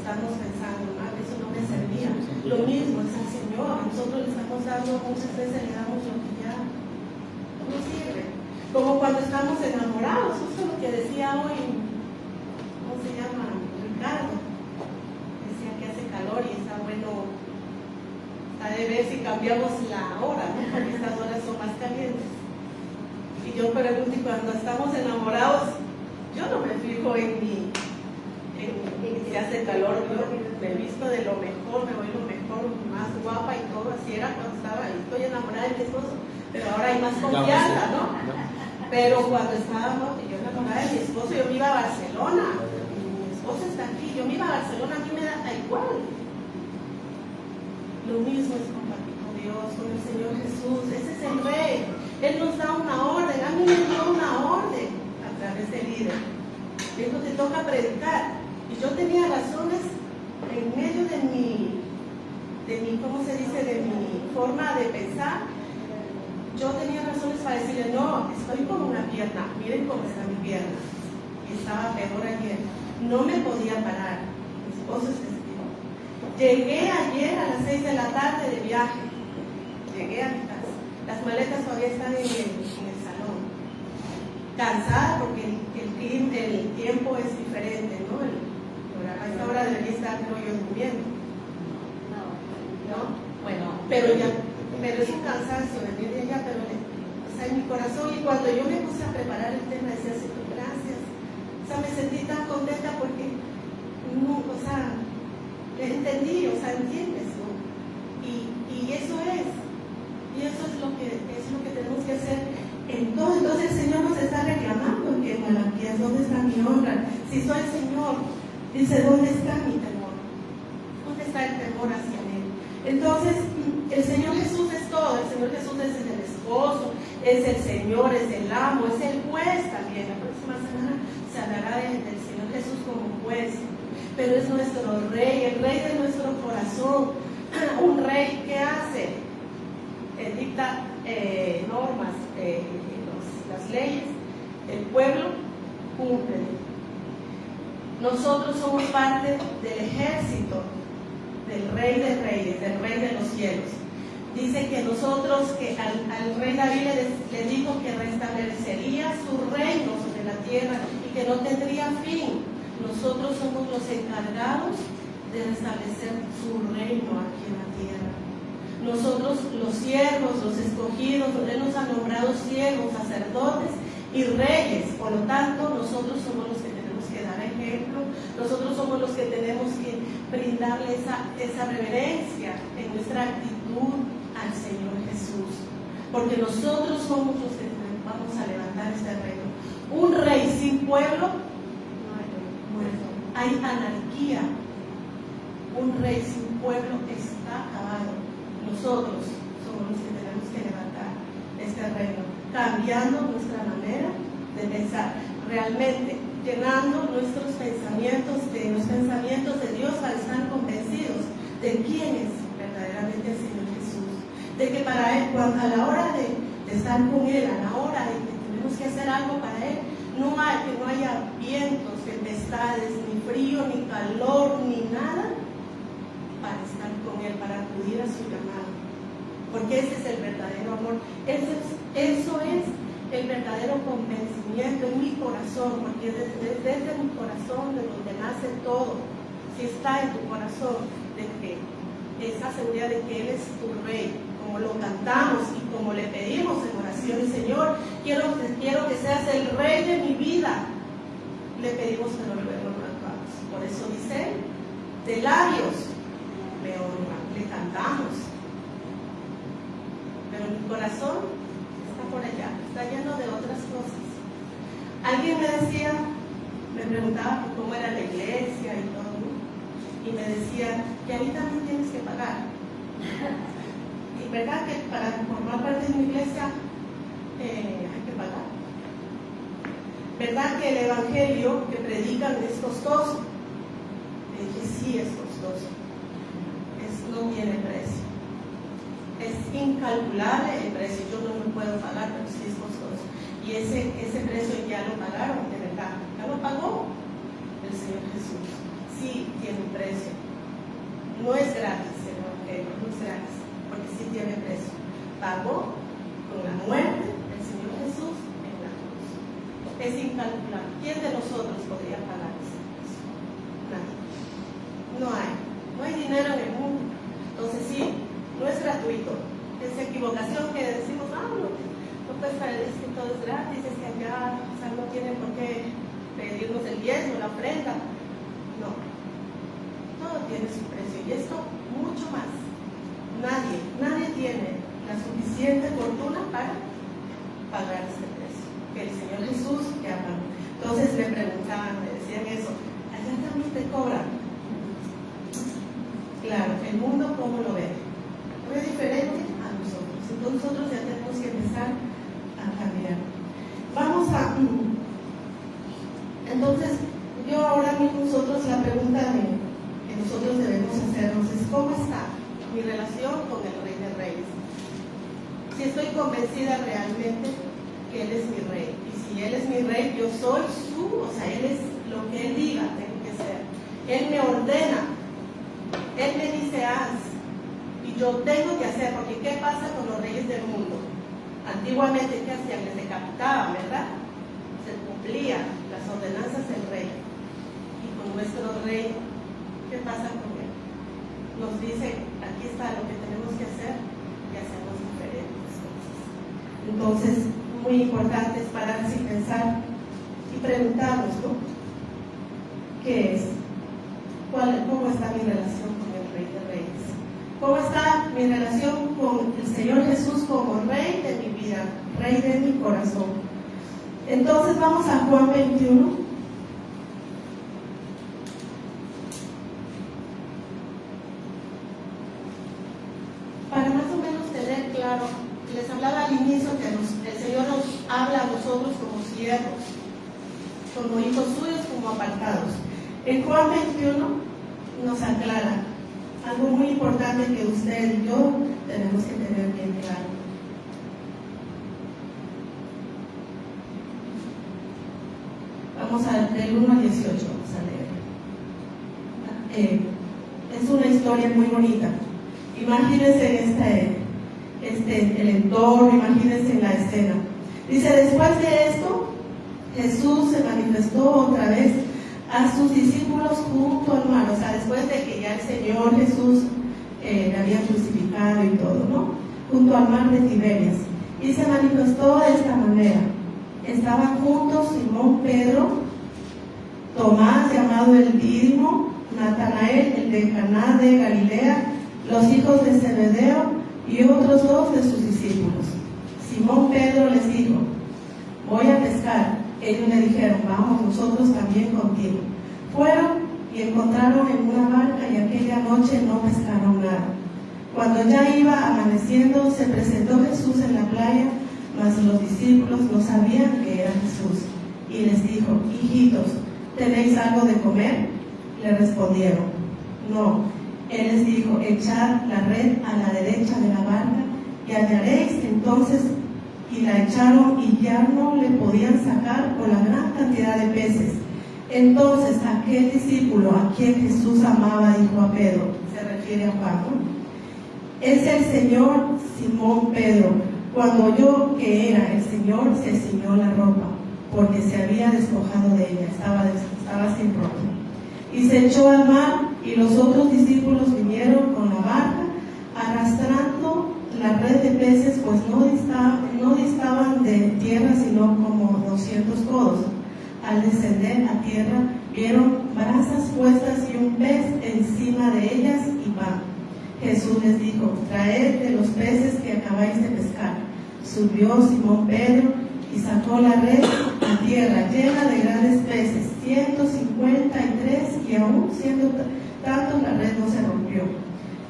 estamos pensando, eso no me servía. Lo mismo es al Señor, nosotros le estamos dando, muchas veces le damos lo que ya no sirve. Como cuando estamos enamorados, justo lo que decía hoy, ¿cómo se llama? Ricardo. Decía que hace calor y está bueno, está de ver si cambiamos la hora, ¿no? Porque estas horas son más calientes. Y yo pregunto, y cuando estamos enamorados, yo no me fijo en si hace calor, yo me visto de lo mejor, me voy lo mejor, más guapa y todo, así era cuando estaba, estoy enamorada de mi esposo, pero ahora hay más confianza, ¿no? Pero cuando estábamos, yo enamorada de mi esposo, yo me iba a Barcelona, mi esposo está aquí, yo me iba a Barcelona, a mí me da igual. Lo mismo es con Dios, con el Señor Jesús, ese es el Rey, Él nos da una orden, a mí me dio una orden a través del líder, dijo, te toca predicar. Y yo tenía razones en medio de mi, ¿cómo se dice?, de mi forma de pensar. Yo tenía razones para decirle, no, estoy con una pierna, miren cómo está mi pierna. Y estaba peor ayer. No me podía parar. Mi esposo es testigo. Llegué ayer a las 6 de la tarde de viaje. Llegué a mi casa. Las maletas todavía están en el salón. Cansada porque el tiempo es diferente, ¿no? A esta hora debería estar yo durmiendo. No, bueno, pero es un cansancio de venir de allá, pero en mi corazón, y cuando yo me puse a preparar el tema, decía, Señor, gracias. O sea, me sentí tan contenta porque, no, o sea, entendí, o sea, entiendes, ¿no? Y eso es lo que tenemos que hacer en todo. Entonces el Señor nos está reclamando que Malaquías, ¿dónde está mi honra? Si soy el Señor, dice, ¿dónde está mi temor? ¿Dónde está el temor hacia Él? Entonces, el Señor Jesús es todo. El Señor Jesús es el esposo, es el Señor, es el amo, es el juez también. La próxima semana se hablará del Señor Jesús como juez, pero es nuestro Rey, el Rey de nuestro corazón. Un Rey que hace, dicta normas, las leyes, el pueblo cumple. Nosotros somos parte del ejército del Rey de Reyes, del Rey de los cielos. Dice que nosotros, que al rey David le dijo que restablecería su reino sobre la tierra y que no tendría fin. Nosotros somos los encargados de restablecer su reino aquí en la tierra. Nosotros, los siervos, los escogidos, Él nos ha nombrado siervos, sacerdotes y reyes. Por lo tanto, nosotros somos los que tenemos que dar ejemplo. Nosotros somos los que tenemos que brindarle esa reverencia en nuestra actitud al Señor Jesús, porque nosotros somos los que vamos a levantar este reino. Un rey sin pueblo, hay anarquía. Un rey sin pueblo está acabado. Nosotros somos los que tenemos que levantar este reino, cambiando nuestra manera de pensar, realmente llenando nuestros pensamientos de los pensamientos de Dios para estar convencidos de quién es verdaderamente el Señor Jesús, de que para Él, a la hora de estar con Él, a la hora de que tenemos que hacer algo para Él, que no haya vientos, tempestades, ni frío, ni calor, ni nada, para estar con Él, para acudir a su llamado, porque ese es el verdadero amor. Eso es el verdadero convencimiento en mi corazón, porque desde mi corazón, de donde nace todo, si está en tu corazón, de que esa seguridad de que Él es tu Rey, como lo cantamos y como le pedimos en oración, Señor, quiero que seas el Rey de mi vida, le pedimos que lo hagamos. Por eso dice, de labios me honra, le cantamos, pero mi corazón está por allá, está lleno de otras cosas. Alguien me preguntaba cómo era la iglesia y todo, ¿no? Y me decía que ahí también tienes que pagar. Y verdad que para formar parte de una iglesia hay que pagar. ¿Verdad que el evangelio que predican es costoso? Le dije, sí, es costoso. No tiene precio. Es incalculable el precio. Yo no lo puedo pagar, pero sí es costoso. Y ese precio ya lo pagaron, de verdad. Ya lo pagó el Señor Jesús. Sí tiene un precio. no es gratis el Evangelio, no es gratis, porque sí tiene precio. Pagó con la muerte del Señor Jesús en la cruz. Es incalculable. ¿Quién de nosotros podría pagar ese precio? Nadie. No hay dinero en el mundo. Entonces sí, no es gratuito. Esa equivocación que decimos, no cuesta, es que todo es gratis, es que acá, o sea, no tienen por qué pedirnos el diezmo, la ofrenda. No, todo tiene su precio y esto mucho más. Nadie tiene la suficiente fortuna para pagar este precio que el Señor Jesús ya pagó. Entonces me preguntaban, me decían eso, allá también te cobran. Claro, el mundo cómo lo ve. Lo ve diferente a nosotros. Entonces nosotros ya tenemos que empezar a cambiar. Entonces, yo ahora mismo la pregunta que nosotros debemos hacernos es: ¿cómo está mi relación con el Rey de Reyes? Si estoy convencida realmente que Él es mi Rey, y si Él es mi Rey, yo soy Él es lo que Él diga, tengo que ser. Él me ordena, Él me dice haz, y yo tengo que hacer, porque ¿qué pasa con los reyes del mundo? Antiguamente, ¿qué hacían? Les decapitaban, ¿verdad? Se cumplían las ordenanzas del rey. Y con nuestro rey, ¿qué pasa con él? Nos dice, aquí está lo que tenemos que hacer, y hacemos diferentes cosas. Entonces, muy importante es pararse y pensar y preguntarnos, ¿no? ¿Qué es? ¿Cómo está mi relación con el Rey de Reyes? ¿Cómo está mi relación con el Señor Jesús como Rey de mi vida, Rey de mi corazón? Entonces vamos a Juan 21. Para más o menos tener claro, les hablaba al inicio que el Señor nos habla a nosotros como siervos, como hijos suyos, como apartados. En Juan 21 nos aclara algo muy importante que usted y yo tenemos que tener bien claro. Vamos del 1 al 18, vamos a leer. Es una historia muy bonita. Imagínense el entorno, imagínense la escena. Dice: después de esto, Jesús se manifestó otra vez a sus discípulos junto al mar. O sea, después de que ya el Señor Jesús le había crucificado y todo, ¿no? Junto al mar de Tiberias. Y se manifestó de esta manera. Estaban juntos Simón Pedro, Tomás llamado el Dídimo, Natanael el de Caná de Galilea, los hijos de Zebedeo y otros dos de sus discípulos. Simón Pedro les dijo: voy a pescar. Ellos le dijeron: vamos nosotros también contigo. Fueron y encontraron en una barca, y aquella noche no pescaron nada. Cuando ya iba amaneciendo, se presentó Jesús en la playa, mas los discípulos no sabían que era Jesús. Y les dijo: hijitos, ¿tenéis algo de comer? Le respondieron: no. Él les dijo: echad la red a la derecha de la barca y hallaréis. Entonces, y la echaron, y ya no le podían sacar por la gran cantidad de peces. Entonces aquel discípulo a quien Jesús amaba dijo a Pedro, se refiere a Juan, ¿no? Es el Señor. Simón Pedro, cuando oyó que era el Señor, se ciñó la ropa, porque se había despojado de ella, estaba sin ropa. Y se echó al mar, y los otros discípulos vinieron con la barca, arrastrando la red de peces, pues no distaban de tierra sino como 200 codos. Al descender a tierra, vieron brasas puestas y un pez encima de ellas y pan. Jesús les dijo: traed de los peces que acabáis de pescar. Subió Simón Pedro y sacó la red a tierra llena de grandes peces, 153, y aún siendo tanto la red no se rompió.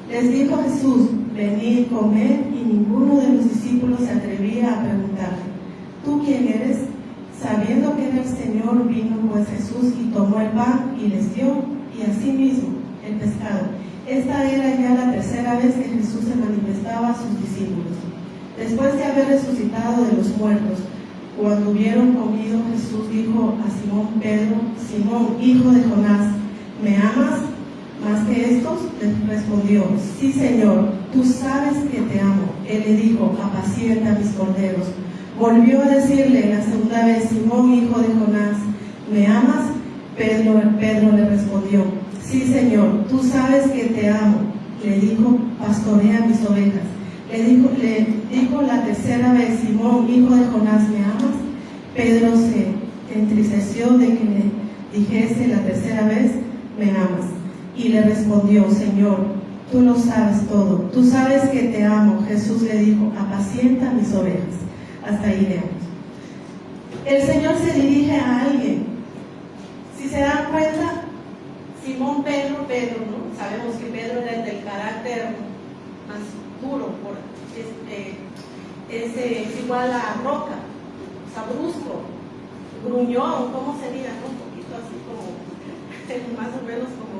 Les dijo Jesús: venid, comed, y ninguno de los discípulos se atrevía a preguntarle: ¿tú quién eres? Sabiendo que era el Señor, vino pues Jesús y tomó el pan y les dio, y asimismo el pescado. Esta era ya la tercera vez que Jesús se manifestaba a sus discípulos, después de haber resucitado de los muertos. Cuando hubieron comido, Jesús dijo a Simón Pedro: Simón, hijo de Jonás, ¿me amas más que esto? Jesús le respondió: sí, Señor, tú sabes que te amo. Él le dijo: apacienta mis corderos. Volvió a decirle la segunda vez: Simón, hijo de Jonás, ¿me amas? Pedro le respondió: sí, Señor, tú sabes que te amo. Le dijo: pastorea mis ovejas. Le dijo la tercera vez: Simón, hijo de Jonás, ¿me amas? Pedro se entristeció de que le dijese la tercera vez: ¿me amas? Y le respondió: Señor, tú lo sabes todo, tú sabes que te amo. Jesús le dijo: apacienta mis ovejas. Hasta ahí leamos. El Señor se dirige a alguien. Si se dan cuenta, Simón Pedro, ¿no? Sabemos que Pedro era el del carácter más duro, es igual a roca, o sea, brusco, gruñón, ¿cómo sería? ¿No? Un poquito así como, más o menos como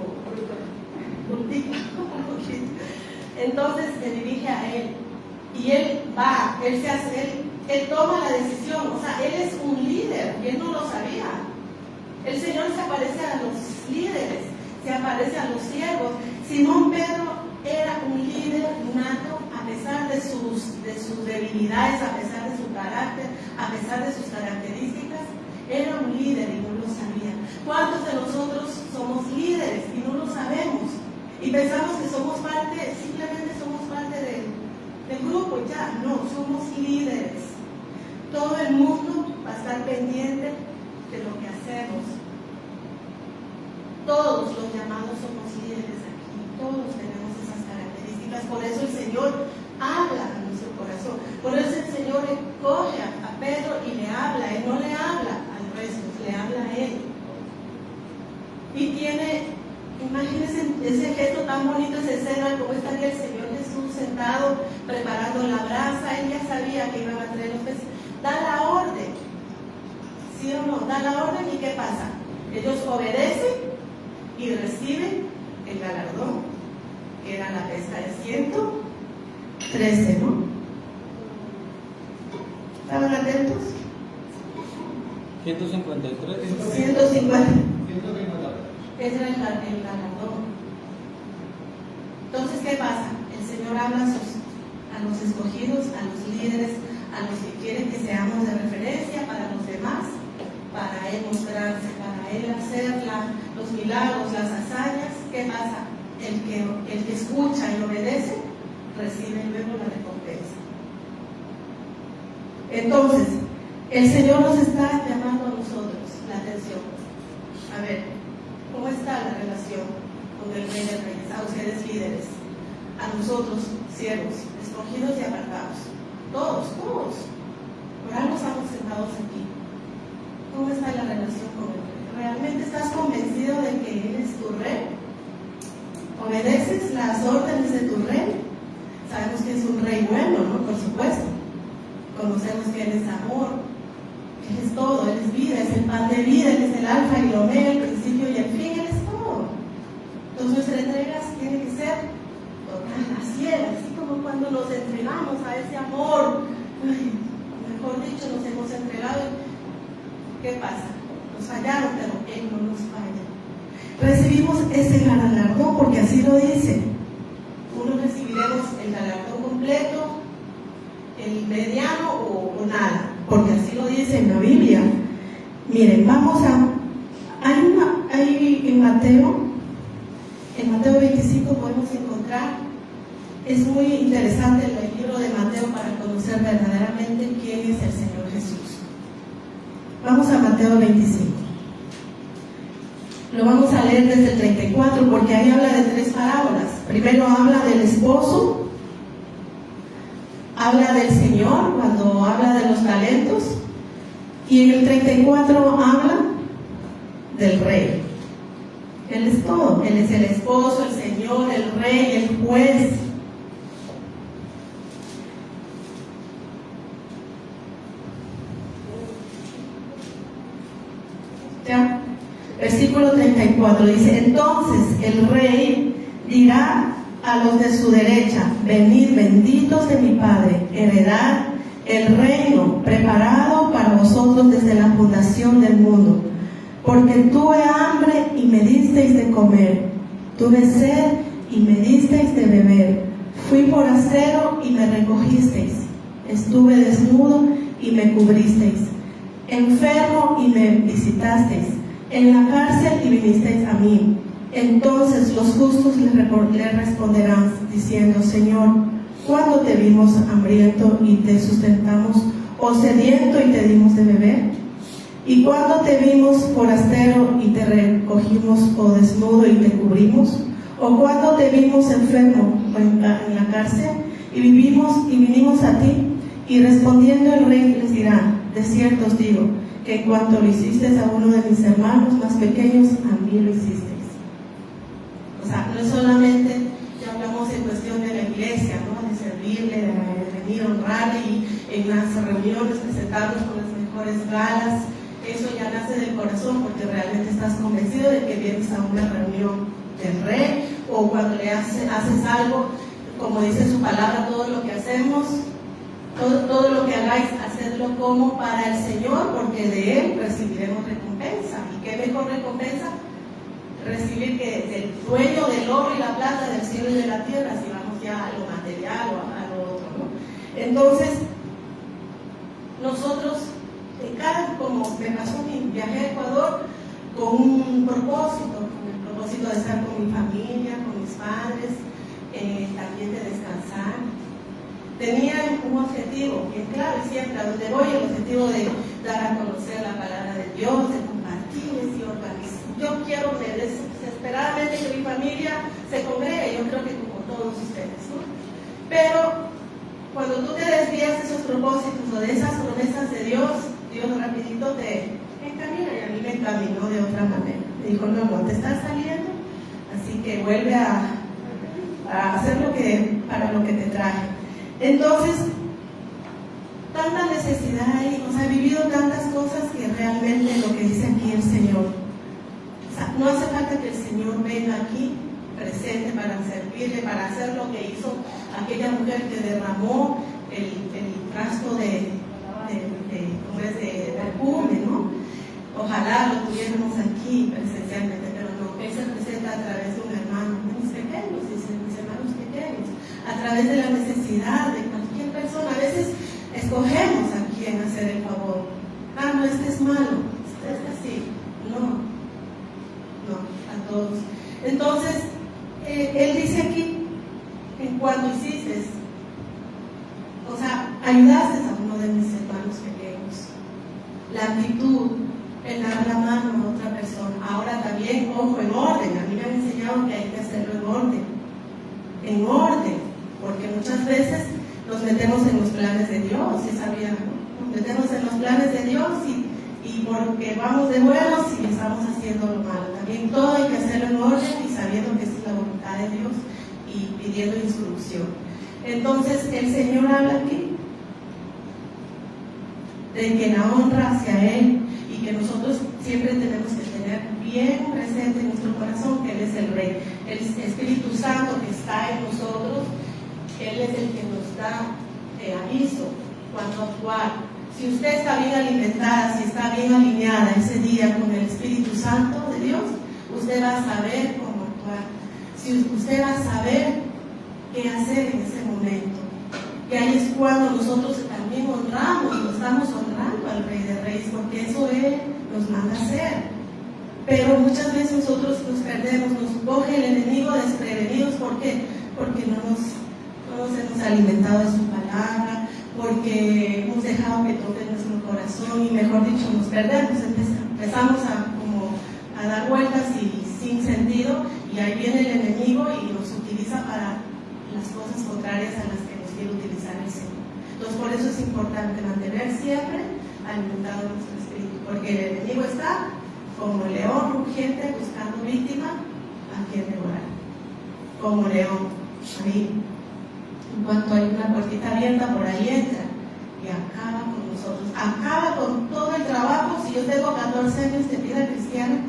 brutito, un poquito. Entonces se dirige a él, y él va, él toma la decisión, o sea, él es un líder, y él no lo sabía. El Señor se aparece a los líderes, se aparece a los siervos. Simón Pedro era un líder nato, a pesar de sus debilidades, a pesar de su carácter, a pesar de sus características. Era un líder y no lo sabía. ¿Cuántos de nosotros somos líderes y no lo sabemos? Y pensamos que somos parte, simplemente somos parte del grupo, ya. No, somos líderes. Todo el mundo va a estar pendiente de lo que hacemos. Todos los llamados somos líderes aquí, todos tenemos esas características. Por eso el Señor habla a nuestro corazón, por eso el Señor coge a Pedro y le habla. Él no le habla al resto, le habla a él. Y tiene, imagínense ese gesto tan bonito, esa escena, como estaría el Señor Jesús sentado preparando la brasa. Él ya sabía que iban a traer los peces. Da la orden, ¿sí o no? Da la orden, y ¿qué pasa? Ellos obedecen y reciben el galardón, que era la pesca de 113, ¿no? ¿Estaban atentos? 153. 150. Ese era el galardón. Entonces, ¿qué pasa? El Señor habla a los escogidos, a los líderes, a los que quieren que seamos de referencia para los demás, para Él mostrarse, para Él hacer los milagros, las hazañas. ¿Qué pasa? El que escucha y obedece, recibe luego la recompensa. Entonces, el Señor nos está llamando a nosotros la atención. A ver, ¿cómo está la relación con el Rey de Reyes? A ustedes líderes, a nosotros siervos, escogidos y apartados. Todos. Por algo estamos sentados aquí. ¿Cómo está la relación con el Rey? ¿Realmente estás convencido de que Él es tu Rey? ¿Obedeces las órdenes de tu Rey? Sabemos que es un Rey bueno, ¿no? Por supuesto. Conocemos que Él es amor, Él es todo, Él es vida, es el pan de vida, Él es el alfa y el omega, el principio y el fin, Él es todo. Entonces nuestra entrega tiene que ser total, así como cuando nos entregamos a ese amor. Mejor dicho, nos hemos entregado. ¿Qué pasa? Nos fallaron, pero Él no nos falla. Recibimos ese galardón porque así lo dice. Unos recibiremos el galardón completo, el mediano o nada, porque así lo dice en la Biblia. Miren, hay en Mateo 25 podemos encontrar, es muy interesante el libro de Mateo para conocer verdaderamente quién es el Señor Jesús. Vamos a Mateo 25. Lo vamos a leer desde el 34 porque ahí habla de 3 parábolas. Primero habla del esposo, habla del Señor cuando habla de los talentos, y en el 34 habla del Rey. Él es todo, Él es el esposo, el Señor, el Rey, el juez. Ya, versículo 34 dice: entonces el Rey dirá a los de su derecha: venid, benditos de mi Padre, heredad el reino preparado para vosotros desde la fundación del mundo. Porque tuve hambre y me disteis de comer, tuve sed y me disteis de beber. Fui forastero y me recogisteis. Estuve desnudo y me cubristeis. Enfermo y me visitasteis. En la cárcel y vinisteis a mí. Entonces los justos le responderán diciendo: Señor, ¿cuándo te vimos hambriento y te sustentamos, o sediento y te dimos de beber? ¿Y cuándo te vimos forastero y te recogimos, o desnudo y te cubrimos? ¿O cuándo te vimos enfermo o en la cárcel y vinimos a ti? Y respondiendo el rey les dirá: de cierto os digo, que en cuanto lo hicisteis a uno de mis hermanos más pequeños, a mí lo hicisteis. O sea, no es solamente, ya hablamos en cuestión de la iglesia, ¿no? De servirle, de venir a honrarle y en las reuniones presentarnos con las mejores galas. Eso ya nace del corazón, porque realmente estás convencido de que vienes a una reunión del rey, o cuando le haces algo, como dice su palabra, todo lo que hacemos, todo lo que hagáis, hacedlo como para el Señor, porque de Él recibiremos recompensa. ¿Y qué mejor recompensa? Recibir que del dueño del oro y la plata, del cielo y de la tierra, si vamos ya a lo material o a lo otro, ¿no? Entonces, nosotros, como me pasó mi viaje a Ecuador, con un propósito, de estar con mi familia, con mis padres, también de descansar. Tenía un objetivo, bien claro, siempre a donde voy, el objetivo de dar a conocer la palabra de Dios, de compartirles y organizar. Yo quiero ver desesperadamente que mi familia se congregue, yo creo que como todos ustedes, ¿no? Pero cuando tú te desvías de esos propósitos o de esas promesas de Dios, Dios rapidito te encamina, y a mí me encaminó de otra manera. Me dijo: no, te estás saliendo, así que vuelve a hacer para lo que te traje. Entonces, tanta necesidad hay, o sea, he vivido tantas cosas que realmente lo que dice aquí el Señor, o sea, no hace falta que el Señor venga aquí presente para servirle, para hacer lo que hizo aquella mujer que derramó el frasco de perfume, ¿no? Ojalá lo tuviéramos aquí presencialmente, pero no. Él se presenta a través de un hermano, de mis pequeños, dice, mis hermanos pequeños, a través de la necesidad de cualquier persona. A veces escogemos a quién hacer el favor. No, este es malo, este es así. No, a todos. Entonces, él dice aquí, en cuanto hiciste, o sea, ayudaste a uno de mis hermanos pequeños. La actitud, el dar la mano a otra persona. Ahora también, ojo, en orden. A mí me han enseñado que hay que hacerlo en orden, porque muchas veces nos metemos en los planes de Dios, ¿sí sabían? Nos metemos en los planes de Dios y porque vamos de buenos y estamos haciendo lo malo. También todo hay que hacerlo en orden y sabiendo que esa es la voluntad de Dios y pidiendo instrucción. Entonces, el Señor habla aquí de que la honra hacia Él, y que nosotros siempre tenemos que tener bien presente en nuestro corazón que Él es el Rey, el Espíritu Santo que está en nosotros. Él es el que nos da aviso cuando actuar. Si usted está bien alimentada, si está bien alineada ese día con el Espíritu Santo de Dios, usted va a saber cómo actuar. Si usted va a saber qué hacer en ese momento. Que ahí es cuando nosotros también honramos, lo estamos honrando al Rey de Reyes, porque eso Él nos manda a hacer. Pero muchas veces nosotros nos perdemos, nos coge el enemigo desprevenidos. ¿Por qué? Porque no nos hemos alimentado de su palabra, porque hemos dejado que toque nuestro corazón y, mejor dicho, nos perdemos. Empezamos a dar vueltas y sin sentido, y ahí viene el enemigo y nos utiliza para las cosas contrarias a las que nos quiere utilizar el Señor. Entonces, por eso es importante mantener siempre alimentado nuestro espíritu, porque el enemigo está como león rugiente buscando víctima a quien devorar, como león. Ahí, en cuanto hay una puertita abierta, por ahí entra y acaba con nosotros, acaba con todo el trabajo. Si yo tengo 14 años de vida cristiana,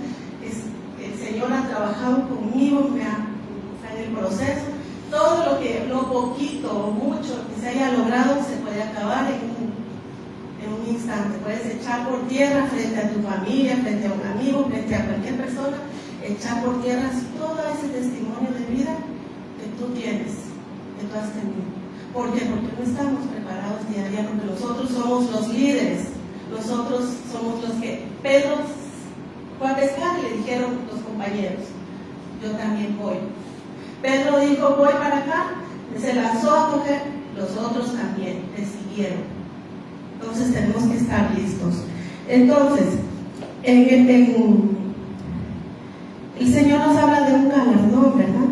el Señor ha trabajado conmigo, está en el proceso. Todo lo poquito o mucho que se haya logrado se puede acabar en un instante. Puedes echar por tierra frente a tu familia, frente a un amigo, frente a cualquier persona, echar por tierra todo ese testimonio de vida tú has tenido. ¿Por qué? Porque no estamos preparados día a día, porque nosotros somos los líderes, nosotros somos los que... Pedro fue a pescar y le dijeron los compañeros, yo también voy. Pedro dijo, voy para acá, se lanzó a coger, los otros también le siguieron. Entonces tenemos que estar listos. Entonces, el Señor nos habla de un galardón, ¿verdad?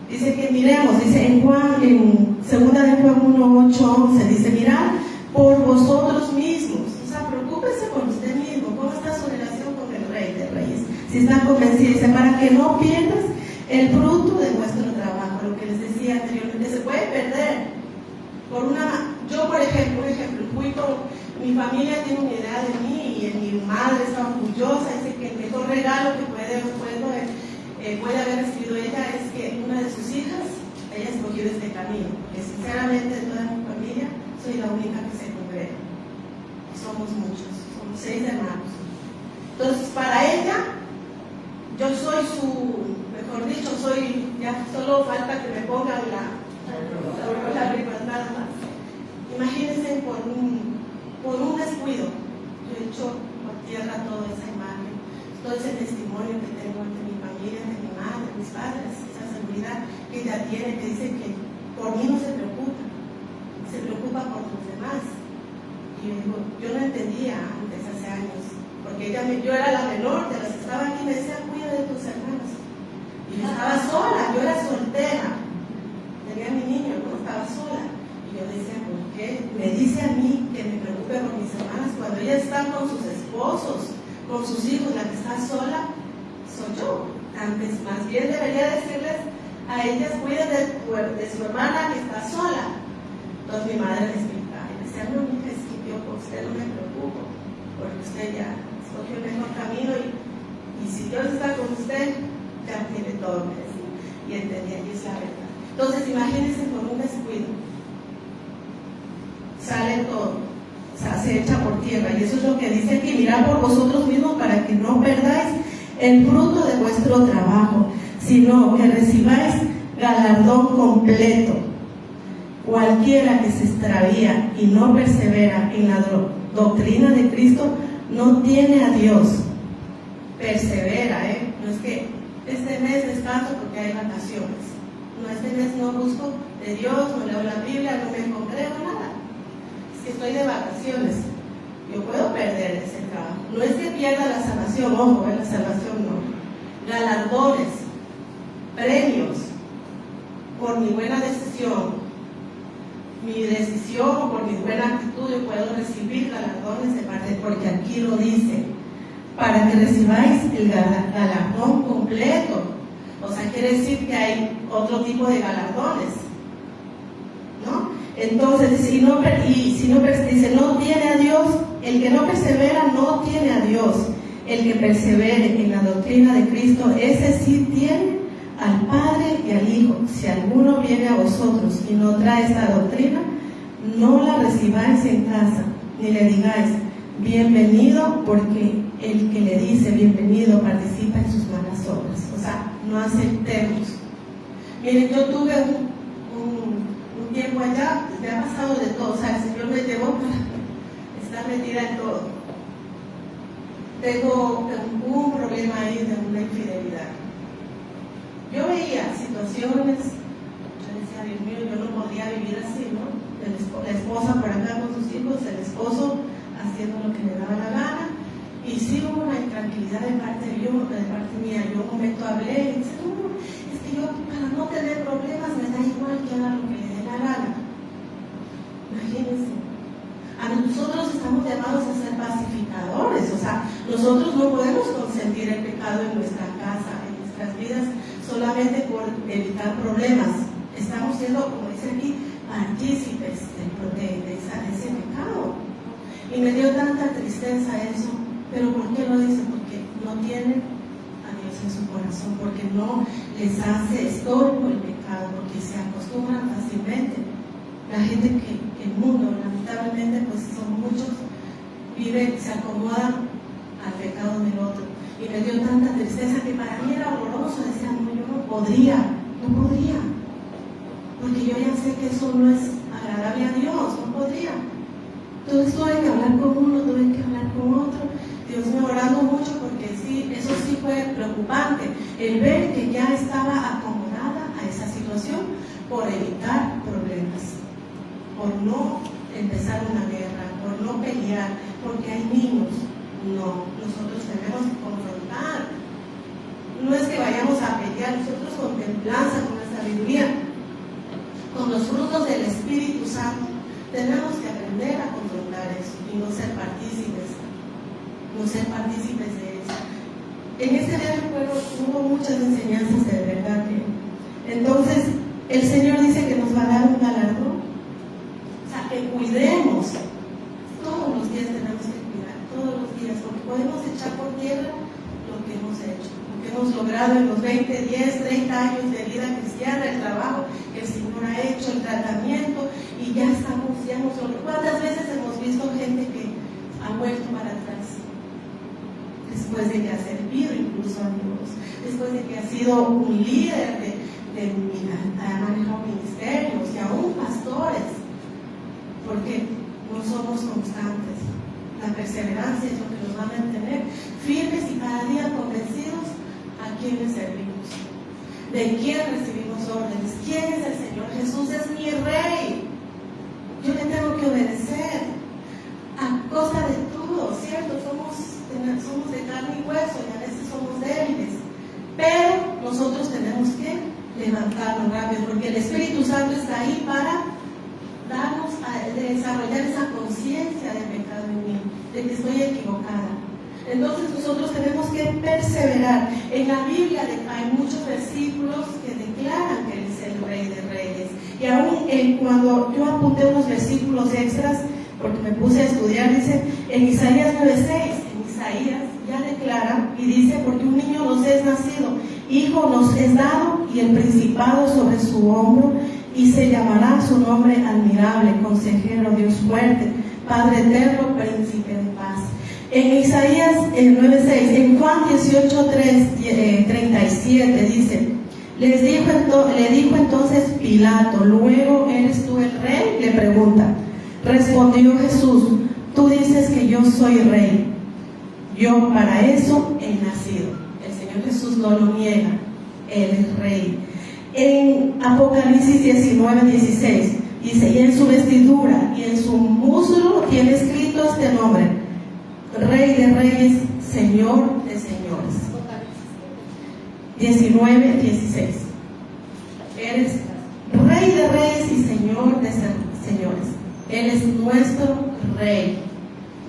Dice que miremos, dice en 2 de Juan 1:8-11, dice, mirad por vosotros mismos. O sea, preocúpese por usted mismo. ¿Cómo está su relación con el Rey de Reyes? Si está convencido, dice, para que no pierdas el fruto de vuestro trabajo. Lo que les decía anteriormente, se puede perder por una... Yo, por ejemplo, fui con... Mi familia tiene una idea de mí y mi madre está orgullosa, dice que el mejor regalo que puede haber recibido ella es que una de sus hijas haya escogido este camino, porque sinceramente de toda mi familia soy la única que se congrega. Somos muchos, somos 6 hermanos. Entonces para ella, yo soy mejor dicho, ya solo falta que me pongan la nada más. Imagínense por un descuido, yo he hecho por tierra toda esa imagen, todo ese testimonio que tengo ante mi familia, ante mi madre, mis padres, esa seguridad que ella tiene, que dice que por mí no se preocupa por los demás. Y yo digo, yo no entendía antes, hace años, porque yo era la menor de las que estaba aquí, me decía, cuida de tus hermanos. Y yo estaba sola, yo era soltera, tenía a mi niño, no estaba sola. Y yo decía, ¿por qué me dice a mí que me preocupe por mis hermanas cuando ellas están con sus esposos, con sus hijos? La que está sola soy yo. Antes, más bien debería decirles a ellas, cuiden de su hermana que está sola. Entonces mi madre me explicaba y me decía, no, mija, es que yo por usted no me preocupo, porque usted ya escogió el mejor camino y si Dios está con usted, ya tiene todo, me decía. Y entendía, y es la verdad. Entonces imagínense con un descuido, sale todo, o sea, se echa por tierra. Y eso es lo que dice aquí, mirad por vosotros mismos para que no perdáis el fruto de vuestro trabajo, sino que recibáis galardón completo. Cualquiera que se extravía y no persevera en la doctrina de Cristo no tiene a Dios. Persevera, no es que este mes descanso porque hay vacaciones. No, este mes no busco de Dios, no leo la Biblia, no me congrego, nada. Es que estoy de vacaciones. Yo puedo perder ese trabajo. No es que pierda la salvación, ojo, la salvación no. Galardones, premios por mi buena decisión. Mi decisión, por mi buena actitud, yo puedo recibir galardones de parte, porque aquí lo dice, para que recibáis el galardón completo. O sea, quiere decir que hay otro tipo de galardones, ¿no? Entonces, si no dice, no tiene a Dios, el que no persevera no tiene a Dios. El que persevere en la doctrina de Cristo, ese sí tiene al Padre y al Hijo. Si alguno viene a vosotros y no trae esta doctrina, no la recibáis en casa, ni le digáis, bienvenido, porque el que le dice bienvenido participa en sus malas obras. O sea, no aceptemos. Miren, yo tuve un tiempo allá, me ha pasado de todo, o sea, el Señor me llevó para estar metida en todo. Tengo un problema ahí de una infidelidad. Yo veía situaciones, yo decía, Dios mío, yo no podría vivir así, ¿no? La esposa por acá con sus hijos, el esposo haciendo lo que le daba la gana. Y sí hubo una intranquilidad de parte mía. Yo un momento hablé y dije, no, es que yo para no tener problemas me da igual que haga lo que le dé la gana. Imagínense. A nosotros estamos llamados a ser pacificadores, o sea, nosotros no podemos consentir el pecado en nuestra casa, en nuestras vidas, solamente por evitar problemas. Estamos siendo, como dice aquí, partícipes de ese pecado. Y me dio tanta tristeza eso. ¿Pero por qué lo dice? Porque no tienen a Dios en su corazón, porque no les hace estorbo el pecado, porque se acostumbran fácilmente. La gente que el mundo, lamentablemente, pues son muchos, se acomodan al pecado del otro. Y me dio tanta tristeza que para mí era horroroso. Decía, no, yo no podría. porque yo ya sé que eso no es agradable a Dios, no podría. Entonces tuve que hablar con uno, tuve que hablar con otro, Dios me orando mucho, porque sí, eso sí fue preocupante, el ver que ya estaba acomodada a esa situación por evitar problemas, por no empezar una guerra, por no pelear, porque hay niños. No, nosotros tenemos que confrontar. No es que vayamos a pelear, nosotros con templanza, con la sabiduría, con los frutos del Espíritu Santo, tenemos que aprender a confrontar eso y no ser partícipes de eso. En este día del pueblo hubo muchas enseñanzas de verdad. Entonces, el Señor dice que nos va a dar un galardón. O sea, que cuidemos. Todos los días tenemos que cuidar, todos los días, porque podemos echar por tierra lo que hemos hecho, lo que hemos logrado en los 20, 10, 30 años de vida cristiana, el trabajo que el Señor ha hecho, el tratamiento, y ya hemos logrado. ¿Cuántas veces hemos visto gente que ha vuelto para atrás? Después de que ha servido incluso a Dios, después de que ha sido un líder ha manejado ministerios y aún pastores, porque no somos constantes. La perseverancia es lo que nos va a mantener firmes y cada día convencidos a quién le servimos, de quién recibimos órdenes, quién es el Señor. Jesús es mi Rey, yo le tengo que obedecer a costa de todo, ¿cierto? Somos de carne y hueso y a veces somos débiles, pero nosotros tenemos que levantarnos rápido, porque el Espíritu Santo está ahí para darnos a desarrollar esa conciencia de pecado en mí, de que estoy equivocada. Entonces nosotros tenemos que perseverar. En la Biblia hay muchos versículos que declaran que Él es el Rey de Reyes, y aún cuando yo apunté unos versículos extras, porque me puse a estudiar, dice en Isaías 9:6, en Isaías ya declara y dice: porque un niño nos es nacido, hijo nos es dado, y el principado sobre su hombro, y se llamará su nombre admirable, consejero, Dios fuerte, Padre eterno, príncipe de paz. En Isaías 9:6, en Juan 18:37 dice: le dijo entonces Pilato: ¿luego eres tú el rey? Le pregunta. Respondió Jesús: tú dices que yo soy rey. Yo para eso he nacido. El Señor Jesús no lo niega, Él es rey. En Apocalipsis 19:16 dice: y en su vestidura y en su muslo tiene escrito este nombre: Rey de Reyes, Señor de Señores. 19:16. Eres Rey de Reyes y Señor de Señores. Él es nuestro Rey.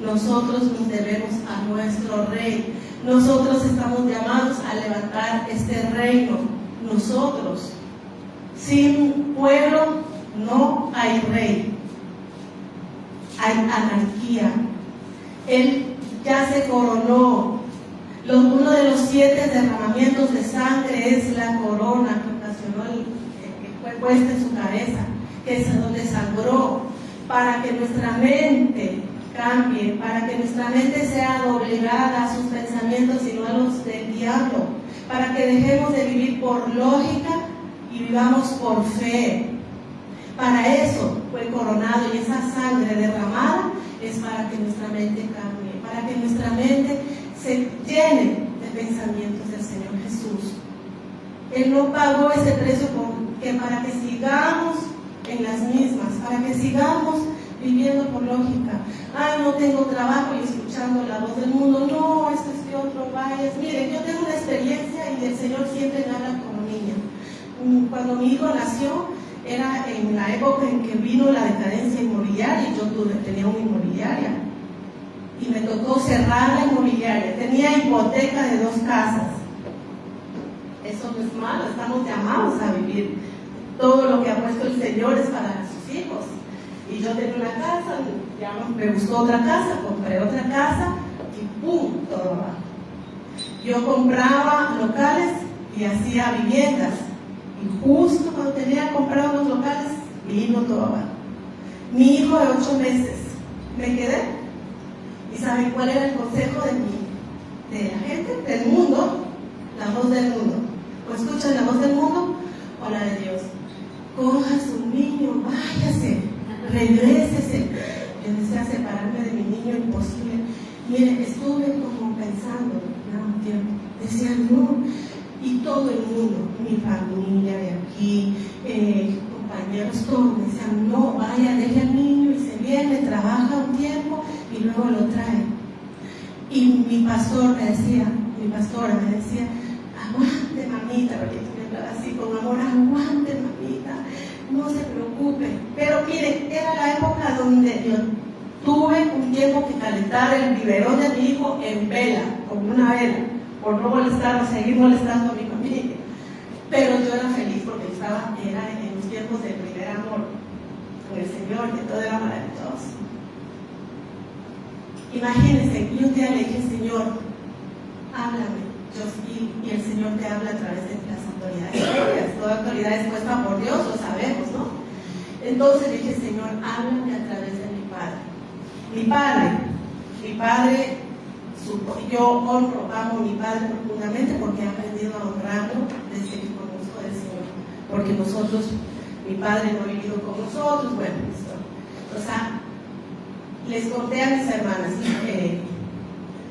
Nosotros nos debemos a nuestro Rey. Nosotros estamos llamados a levantar este reino. Nosotros, sin pueblo no hay rey, hay anarquía. Él ya se coronó. Uno de los 7 derramamientos de sangre es la corona que ocasionó que fue puesta en su cabeza, que es donde sangró, para que nuestra mente cambie, para que nuestra mente sea doblegada a sus pensamientos y no a los del diablo, para que dejemos de vivir por lógica y vivamos por fe. Para eso fue coronado, y esa sangre derramada es para que nuestra mente cambie, para que nuestra mente se llene de pensamientos del Señor Jesús. Él no pagó ese precio para que sigamos en las mismas, para que sigamos viviendo por lógica. Ay, no tengo trabajo, y escuchando la voz del mundo: no, esto es que otro vayas. Miren, yo tengo una experiencia y el Señor siempre me habla como niña. Cuando mi hijo nació, era en la época en que vino la decadencia inmobiliaria, y yo tenía una inmobiliaria y me tocó cerrar la inmobiliaria. Tenía hipoteca de 2 casas. Eso no es malo, estamos llamados a vivir. Todo lo que ha puesto el Señor es para sus hijos. Y yo tenía una casa, ya me gustó otra casa, compré otra casa y ¡pum!, todo abajo. Yo compraba locales y hacía viviendas, y justo cuando tenía comprado los locales, vino todo abajo. Mi hijo de 8 meses, me quedé. ¿Y saben cuál era el consejo de la gente, del mundo? La voz del mundo. ¿O escuchan la voz del mundo o la de Dios? coja a su niño, váyase, regrésese. Yo decía separarme de mi niño, imposible. Mire, estuve como pensando un tiempo, decía no, y todo el mundo, mi familia de aquí, compañeros, todos me decían no, vaya, deje al niño y se viene, trabaja un tiempo y luego lo trae. Y mi pastora me decía, aguante mamita, porque tú me hablabas así con amor, aguante mamita, no se preocupe. Pero miren, era la época donde yo tuve un tiempo que calentar el biberón de mi hijo en vela, con una vela, por no molestar o seguir molestando a mi familia. Pero yo era feliz porque era en los tiempos del primer amor con el Señor, que todo era maravilloso. Imagínense, y un día le dije, Señor, háblame. Y el Señor te habla a través de las autoridades. Toda autoridad es puesta por Dios, lo sabemos, ¿no? Entonces le dije, Señor, háblame a través de mi padre. Mi padre, yo amo a mi padre profundamente porque he aprendido a honrarlo desde que conozco del Señor. Porque mi padre no ha vivido con nosotros, bueno, o sea, les conté a mis hermanas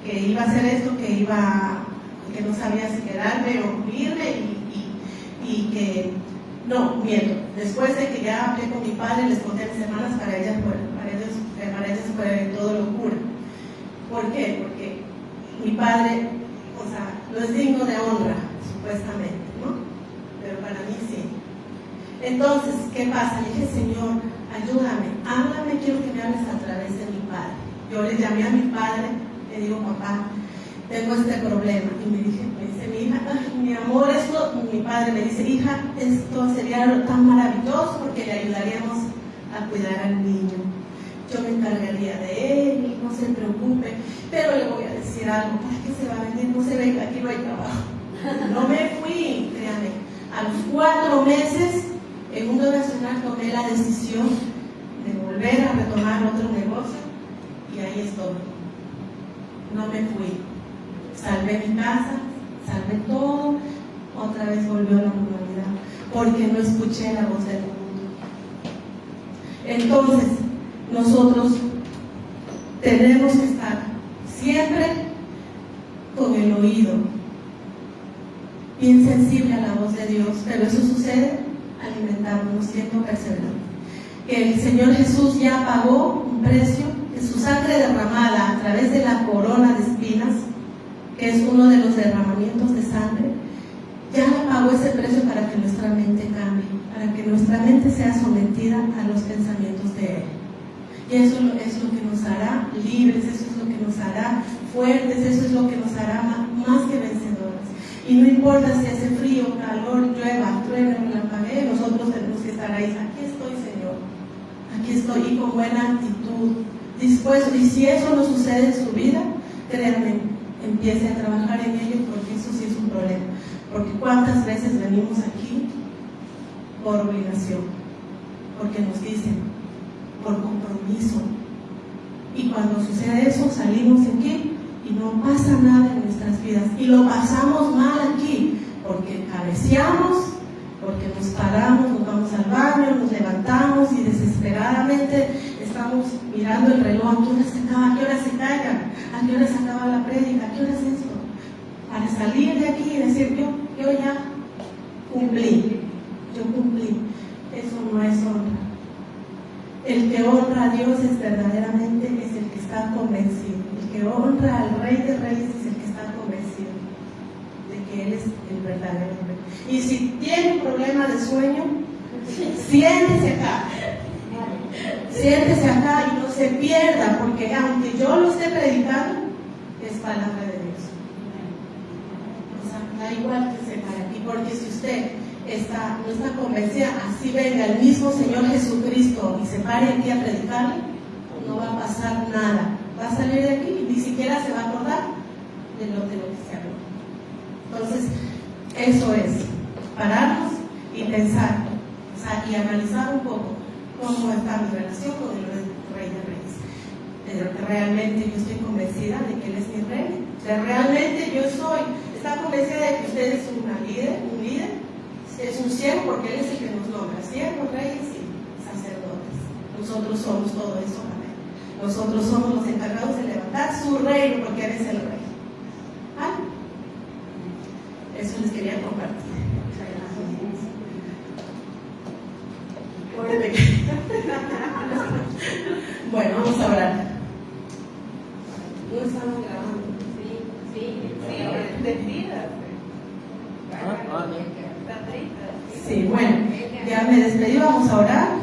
que iba a hacer esto, que no sabía si quedarme o irme y que, no, miento, después de que ya hablé con mi padre, les conté a mis hermanas para ellas fue todo locura. ¿Por qué? Porque mi padre, o sea, no es digno de honra, supuestamente, ¿no? Pero para mí sí. Entonces, ¿qué pasa? Le dije, Señor, ayúdame, háblame, quiero que me hables a través de mi padre. Yo le llamé a mi padre, le digo, papá, tengo este problema. Y me dice mi hija, mi amor, mi padre me dice, hija, esto sería tan maravilloso porque le ayudaríamos a cuidar al niño. Yo me encargaría de él, no se preocupe, pero le voy a decir algo, ¿para qué se va a venir? No se venga, aquí no hay trabajo. No me fui, créanme. A los 4 meses, en Mundo Nacional tomé la decisión de volver a retomar otro negocio y ahí estoy. No me fui. Salvé mi casa, salvé todo, otra vez volvió a la normalidad, porque no escuché la voz del mundo. Entonces, nosotros tenemos que estar siempre con el oído bien sensible a la voz de Dios, pero eso sucede alimentándonos, siendo perseverantes. Que el Señor Jesús ya pagó un precio, que su sangre derramada a través de la corona de espinas, que es uno de los derramamientos de sangre, ya pagó ese precio para que nuestra mente cambie, para que nuestra mente sea sometida a los pensamientos de Él. Y eso es lo que nos hará libres, eso es lo que nos hará fuertes, eso es lo que nos hará más que vencedores. Y no importa si hace frío, calor, llueva, truene, relampaguee, nosotros tenemos que estar ahí. Aquí estoy, Señor, aquí estoy, y con buena actitud, dispuesto. Y si eso no sucede en su vida, créanme, empiece a trabajar en ello, porque eso sí es un problema. Porque cuántas veces venimos aquí por obligación, porque nos dicen, por compromiso, y cuando sucede eso salimos de aquí y no pasa nada en nuestras vidas, y lo pasamos mal aquí porque cabeceamos, porque nos paramos, nos vamos al baño, nos levantamos y desesperadamente estamos mirando el reloj, ¿a qué hora se acaba? ¿A qué hora se callan? ¿A qué hora se acaba la prédica? ¿A qué hora es esto? Para salir de aquí y decir, yo ya cumplí, yo cumplí. Eso no es honra. El que honra a Dios es verdaderamente es el que está convencido. El que honra al Rey de Reyes es el que está convencido de que Él es el verdadero Rey. Y si tiene un problema de sueño, siéntese acá. Siéntese acá y no se pierda, porque aunque yo lo esté predicando, es palabra de Dios. O sea, da igual que se pare aquí, porque si usted no está convencida, así venga el mismo Señor Jesucristo y se pare aquí a predicarle, no va a pasar nada. Va a salir de aquí y ni siquiera se va a acordar de lo que se habló. Entonces, eso es, pararnos y pensar, o sea, y analizar un poco cómo está mi relación con el Rey de Reyes. Pero que realmente yo estoy convencida de que Él es mi Rey. O sea, realmente yo está convencida de que usted es un líder. Es un siervo porque Él es el que nos nombra, siervos, reyes y sacerdotes. Nosotros somos todo eso, amén. Nosotros somos los encargados de levantar su reino porque Él es el rey. ¿Ah? Eso les quería compartir. Bueno, vamos a orar. No estamos grabando. Sí, bueno, ya me despedí, vamos a orar.